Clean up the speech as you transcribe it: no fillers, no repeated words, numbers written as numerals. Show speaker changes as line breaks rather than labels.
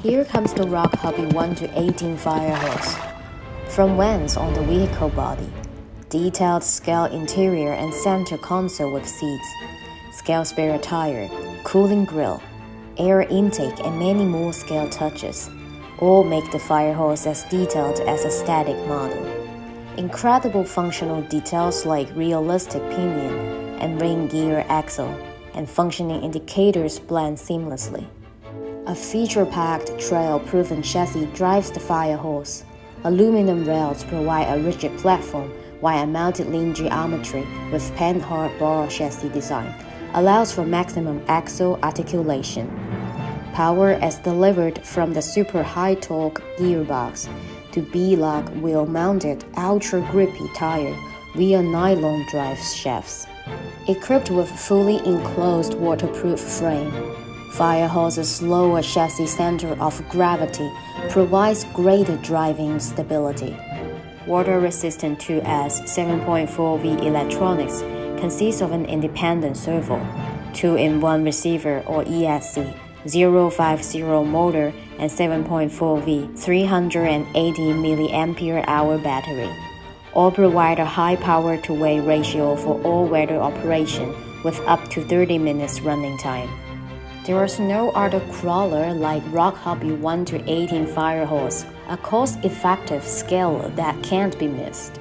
Here comes the Rock Hobby 1 to 18 fire hose. From vents on the vehicle body, detailed scale interior and center console with seats, scale spare tire, cooling grille, air intake and many more scale touches, all make the fire hose as detailed as a static model. Incredible functional details like realistic pinion and ring gear axle and functioning indicators blend seamlessly. A feature-packed, trail-proven chassis drives the fire hose. Aluminum rails provide a rigid platform, while a multi-lean geometry with pan-hard bar chassis design allows for maximum axle articulation. Power is delivered from the super high-torque gearbox to B-lock wheel-mounted ultra-grippy tire via nylon drive shafts. Equipped with fully enclosed waterproof frame, fire hose's lower chassis center of gravity provides greater driving stability. Water-resistant 2S 7.4V electronics consists of an independent servo, 2-in-1 receiver or ESC, 050 motor, and 7.4V 380 mAh battery. All provide a high power-to-weight ratio for all-weather operation with up to 30 minutes running time. There is no other crawler like Rock Hobby 1 to 18 fire hose, a cost-effective scale that can't be missed.